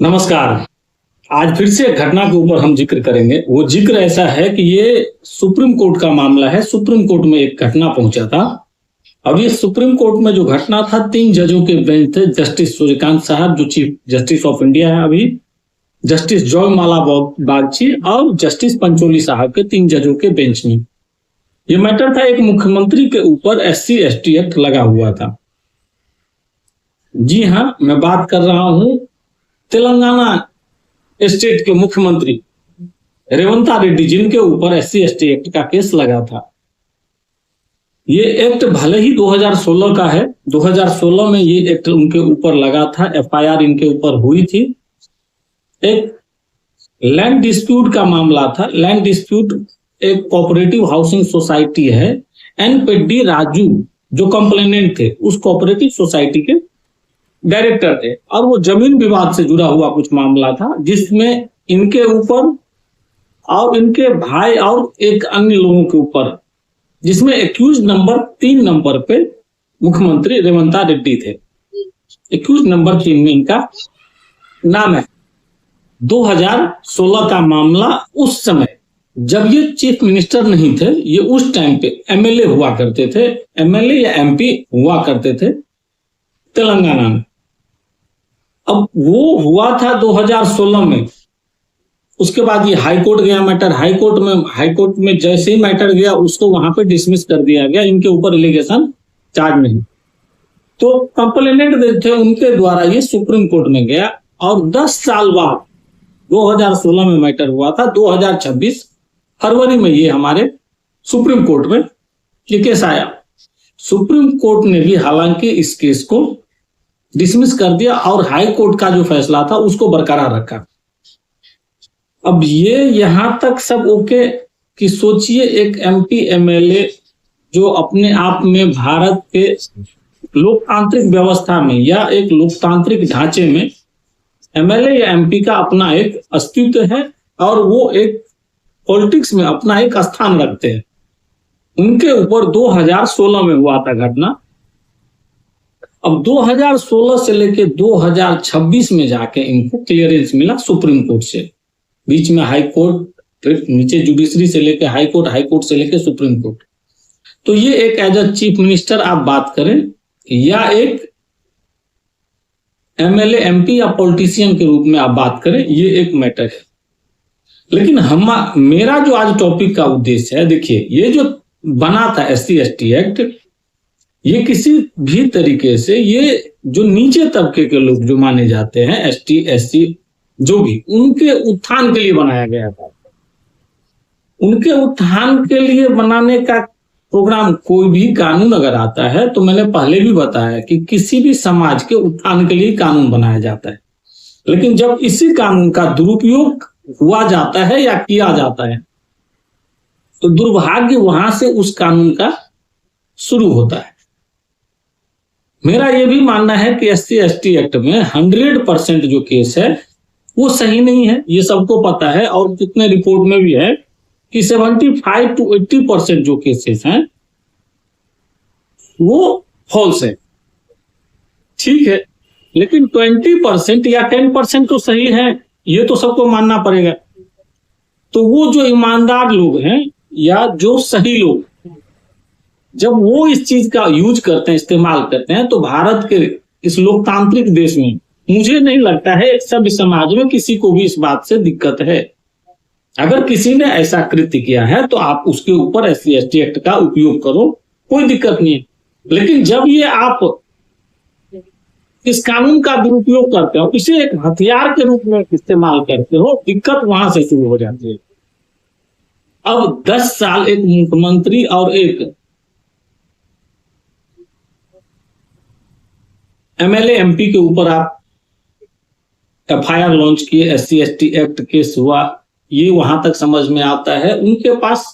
नमस्कार। आज फिर से एक घटना के ऊपर हम जिक्र करेंगे। वो जिक्र ऐसा है कि ये सुप्रीम कोर्ट का मामला है। सुप्रीम कोर्ट में एक घटना पहुंचा था। अब ये सुप्रीम कोर्ट में जो घटना था, 3 जजों के बेंच थे। जस्टिस सूर्यकांत साहब जो चीफ जस्टिस ऑफ इंडिया है अभी, जस्टिस जॉयमाला बागची और जस्टिस पंचोली साहब के 3 जजों के बेंच में ये मैटर था। एक मुख्यमंत्री के ऊपर SC/ST एक्ट लगा हुआ था। जी हाँ, मैं बात कर रहा हूं तेलंगाना स्टेट के मुख्यमंत्री रेवंत रेड्डी, जिनके ऊपर SC/ST एक्ट का केस लगा था। ये एक्ट भले ही 2016 का है, 2016 में ये एक्ट उनके ऊपर लगा था। FIR इनके ऊपर हुई थी। एक लैंड डिस्प्यूट का मामला था। लैंड डिस्प्यूट एक कोऑपरेटिव हाउसिंग सोसाइटी है। NPD राजू जो कंप्लेनेंट थे, उस कोऑपरेटिव सोसाइटी के डायरेक्टर थे और वो जमीन विवाद से जुड़ा हुआ कुछ मामला था, जिसमें इनके ऊपर और इनके भाई और एक अन्य लोगों के ऊपर, जिसमें एक्यूज नंबर 3 नंबर पे मुख्यमंत्री रेवंत रेड्डी थे। एक्यूज नंबर 3 में इनका नाम है। 2016 का मामला, उस समय जब ये चीफ मिनिस्टर नहीं थे, ये उस टाइम पे MLA हुआ करते थे। MLA या MP हुआ करते थे तेलंगाना में। अब वो हुआ था 2016 में। उसके बाद ये हाईकोर्ट गया मैटर। हाईकोर्ट में जैसे ही मैटर गया, उसको वहां पे डिसमिस कर दिया गया। इनके ऊपर एलिगेशन चार्ज नहीं। तो कंप्लेनेंट थे, उनके द्वारा ये सुप्रीम कोर्ट में गया और 10 साल बाद 2016 में मैटर हुआ था। 2026 फरवरी में ये हमारे सुप्रीम कोर्ट में ये केस आया। सुप्रीम कोर्ट ने भी हालांकि इस केस को डिसमिस कर दिया और हाई कोर्ट का जो फैसला था उसको बरकरार रखा। अब ये यहां तक सब ओके कि सोचिए, एक MP MLA जो अपने आप में भारत के लोकतांत्रिक व्यवस्था में या एक लोकतांत्रिक ढांचे में MLA या MP का अपना एक अस्तित्व है और वो एक पॉलिटिक्स में अपना एक स्थान रखते हैं। उनके ऊपर 2016 में हुआ था घटना। अब 2016 से लेके 2026 में जाके इनको क्लियरेंस मिला सुप्रीम कोर्ट से। बीच में हाई कोर्ट, फिर नीचे जुडिशरी से लेके हाई कोर्ट, हाई कोर्ट से लेके सुप्रीम कोर्ट। तो ये एक एज अ चीफ मिनिस्टर आप बात करें या एक MLA MP या पॉलिटिशियन के रूप में आप बात करें, ये एक मैटर है। लेकिन मेरा जो आज टॉपिक का उद्देश्य है, देखिए ये जो बना था SC/ST एक्ट, ये किसी भी तरीके से ये जो नीचे तबके के लोग जो माने जाते हैं, ST SC जो भी, उनके उत्थान के लिए बनाया गया था। उनके उत्थान के लिए बनाने का प्रोग्राम, कोई भी कानून अगर आता है तो मैंने पहले भी बताया कि किसी भी समाज के उत्थान के लिए कानून बनाया जाता है। लेकिन जब इसी कानून का दुरुपयोग हुआ जाता है या किया जाता है, तो दुर्भाग्य वहां से उस कानून का शुरू होता है। मेरा यह भी मानना है कि SC/ST एक्ट में 100% जो केस है वो सही नहीं है, ये सबको पता है। और जितने रिपोर्ट में भी है कि 75 to 80% जो केसेस हैं वो फॉल्स है। ठीक है, लेकिन 20% या 10% तो सही है, ये तो सबको मानना पड़ेगा। तो वो जो ईमानदार लोग हैं या जो सही लोग, जब वो इस चीज का यूज करते हैं, इस्तेमाल करते हैं, तो भारत के इस लोकतांत्रिक देश में मुझे नहीं लगता है सभ्य समाज में किसी को भी इस बात से दिक्कत है। अगर किसी ने ऐसा कृत्य किया है तो आप उसके ऊपर SC/ST एक्ट का उपयोग करो, कोई दिक्कत नहीं है। लेकिन जब ये आप इस कानून का दुरुपयोग करते हो, इसे एक हथियार के रूप में इस्तेमाल करते हो, दिक्कत वहां से शुरू हो जाती है। अब 10 साल एक मुख्यमंत्री और एक MLA MP के ऊपर आप FIR लॉन्च किए, SC/ST एक्ट केस हुआ, ये वहां तक समझ में आता है। उनके पास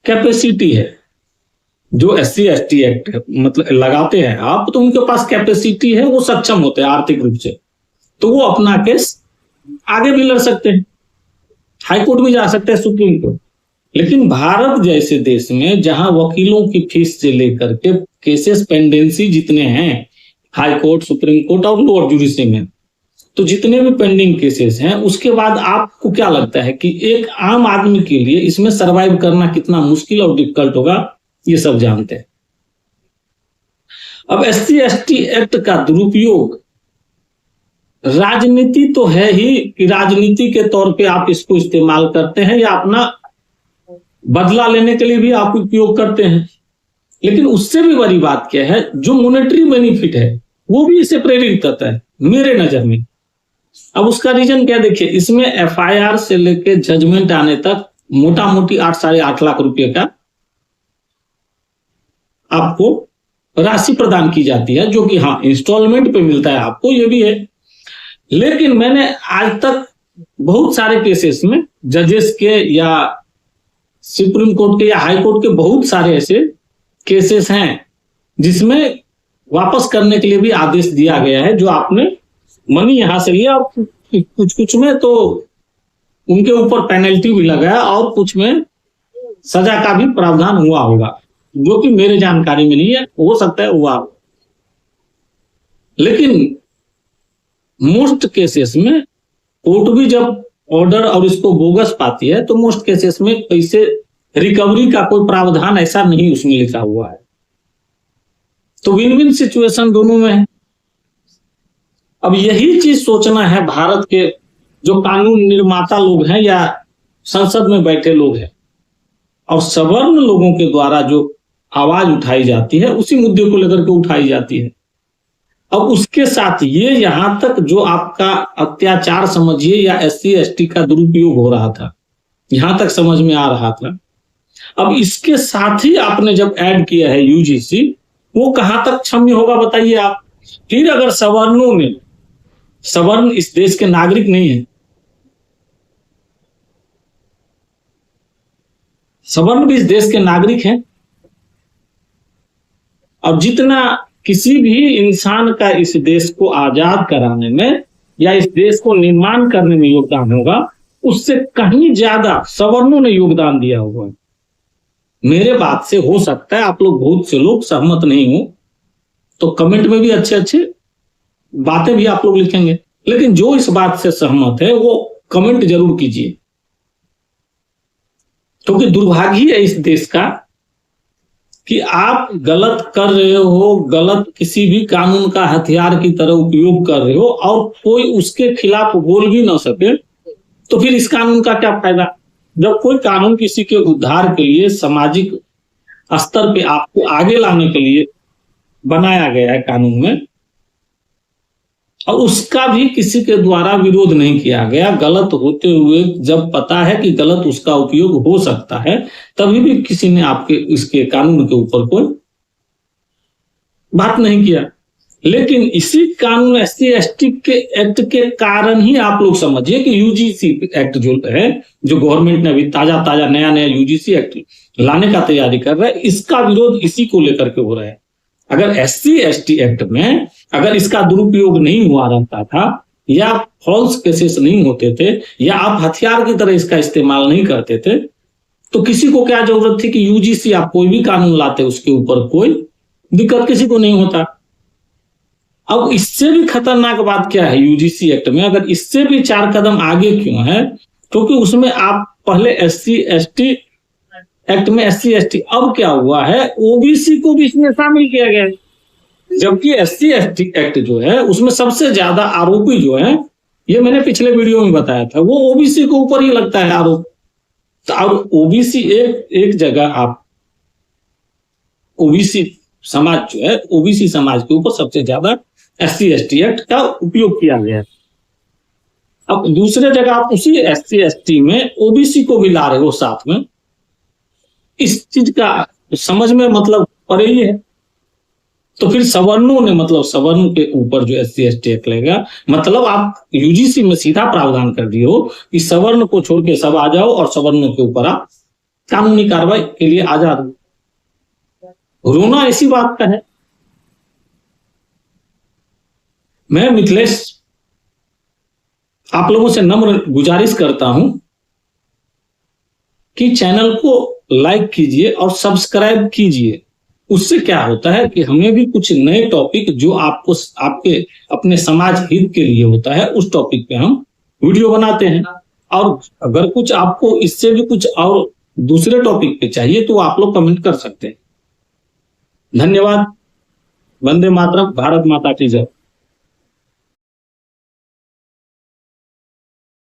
कैपेसिटी है। जो SC/ST एक्ट मतलब लगाते हैं आप, तो उनके पास कैपेसिटी है, वो सक्षम होते हैं आर्थिक रूप से, तो वो अपना केस आगे भी लड़ सकते हैं, हाई कोर्ट भी जा सकते हैं, सुप्रीम कोर्ट। लेकिन भारत जैसे देश में जहां वकीलों की फीस से लेकर के केसेस पेंडेंसी जितने हैं, हाई कोर्ट, सुप्रीम कोर्ट और लोअर जुडिशरी में, तो जितने भी पेंडिंग केसेस हैं, उसके बाद आपको क्या लगता है कि एक आम आदमी के लिए इसमें सरवाइव करना कितना मुश्किल और डिफिकल्ट होगा, ये सब जानते हैं। अब SC/ST एक्ट का दुरुपयोग राजनीति तो है ही कि राजनीति के तौर पे आप इसको इस्तेमाल करते हैं या अपना बदला लेने के लिए भी आप उपयोग करते हैं, लेकिन उससे भी बड़ी बात क्या है, जो मॉनेटरी बेनिफिट है वो भी इसे प्रेरित करता है मेरे नजर में। अब उसका रीजन क्या, देखिए इसमें FIR से लेके जजमेंट आने तक मोटा मोटी 8-8.5 लाख रुपए का आपको राशि प्रदान की जाती है, जो कि हाँ इंस्टॉलमेंट पे मिलता है आपको, ये भी है। लेकिन मैंने आज तक बहुत सारे केसेस में जजेस के या सुप्रीम कोर्ट के या हाई कोर्ट के बहुत सारे ऐसे केसेस हैं जिसमें वापस करने के लिए भी आदेश दिया गया है, जो आपने मनी यहां से लिया, और कुछ में तो उनके ऊपर पेनल्टी भी लगाया और कुछ में सजा का भी प्रावधान हुआ होगा, जो कि मेरे जानकारी में नहीं है, हो सकता है हुआ। लेकिन मोस्ट केसेस में कोर्ट भी जब ऑर्डर और इसको बोगस पाती है तो मोस्ट केसेस में पैसे रिकवरी का कोई प्रावधान ऐसा नहीं उसमें लिखा हुआ है। तो विन विन सिचुएशन दोनों में है। अब यही चीज सोचना है भारत के जो कानून निर्माता लोग हैं या संसद में बैठे लोग हैं, और सवर्ण लोगों के द्वारा जो आवाज उठाई जाती है उसी मुद्दे को लेकर के उठाई जाती है। अब उसके साथ ये यहां तक जो आपका अत्याचार समझिए या SC/ST का दुरुपयोग हो रहा था, यहां तक समझ में आ रहा था। अब इसके साथ ही आपने जब ऐड किया है UGC, वो कहां तक क्षम्य होगा बताइए आप। फिर अगर सवर्णों में, सवर्ण इस देश के नागरिक नहीं है, सवर्ण भी इस देश के नागरिक हैं, और जितना किसी भी इंसान का इस देश को आजाद कराने में या इस देश को निर्माण करने में योगदान होगा, उससे कहीं ज्यादा सवर्णों ने योगदान दिया हुआ है। मेरे बात से हो सकता है आप लोग, बहुत से लोग सहमत नहीं हो, तो कमेंट में भी अच्छे अच्छे बातें भी आप लोग लिखेंगे, लेकिन जो इस बात से सहमत है वो कमेंट जरूर कीजिए, क्योंकि दुर्भाग्य है इस देश का कि आप गलत कर रहे हो, गलत किसी भी कानून का हथियार की तरह उपयोग कर रहे हो और कोई उसके खिलाफ बोल भी ना सके, तो फिर इस कानून का क्या फायदा। जब कोई कानून किसी के उद्धार के लिए, सामाजिक स्तर पे आपको आगे लाने के लिए बनाया गया है कानून में, और उसका भी किसी के द्वारा विरोध नहीं किया गया, गलत होते हुए जब पता है कि गलत उसका उपयोग हो सकता है, तभी भी किसी ने आपके इसके कानून के ऊपर कोई बात नहीं किया। लेकिन इसी कानून SC/ST के एक्ट के कारण ही आप लोग समझिए कि UGC एक्ट जो है, जो गवर्नमेंट ने अभी ताजा नया UGC एक्ट लाने का तैयारी कर रहा है, इसका विरोध इसी को लेकर के हो रहा है। अगर SC/ST एक्ट में अगर इसका दुरुपयोग नहीं हुआ रहता था, या फॉल्स केसेस नहीं होते थे, या आप हथियार की तरह इसका इस्तेमाल नहीं करते थे, तो किसी को क्या जरूरत थी कि UGC आप कोई भी कानून लाते उसके ऊपर कोई दिक्कत किसी को नहीं होता। अब इससे भी खतरनाक बात क्या है UGC एक्ट में, अगर इससे भी 4 कदम आगे क्यों है, क्योंकि उसमें आप पहले SC/ST एक्ट में SC/ST, अब क्या हुआ है OBC को भी इसमें शामिल किया गया है, जबकि SC/ST एक्ट जो है उसमें सबसे ज्यादा आरोपी जो है, ये मैंने पिछले वीडियो में बताया था, वो OBC के ऊपर ही लगता है आरोप। तो अब OBC एक जगह आप OBC समाज जो है, OBC समाज के ऊपर सबसे ज्यादा SC/ST एक्ट का उपयोग किया गया है। अब दूसरे जगह आप उसी SC/ST में OBC को भी ला रहे हो साथ में, इस चीज का समझ में मतलब पड़े ही है। तो फिर सवर्णों ने, मतलब सवर्ण के ऊपर जो SC/ST एक्ट लगेगा, मतलब आप UGC में सीधा प्रावधान कर दिए हो कि सवर्ण को छोड़ के सब आ जाओ और सवर्णों के ऊपर आप कानूनी कार्रवाई के लिए आजाद हो। रोना ऐसी बात का है। मैं मिथिलेश आप लोगों से नम्र गुजारिश करता हूं कि चैनल को लाइक कीजिए और सब्सक्राइब कीजिए, उससे क्या होता है कि हमें भी कुछ नए टॉपिक जो आपको आपके अपने समाज हित के लिए होता है उस टॉपिक पे हम वीडियो बनाते हैं। और अगर कुछ आपको इससे भी कुछ और दूसरे टॉपिक पे चाहिए तो आप लोग कमेंट कर सकते हैं। धन्यवाद। वंदे मातरम। भारत माता की जय।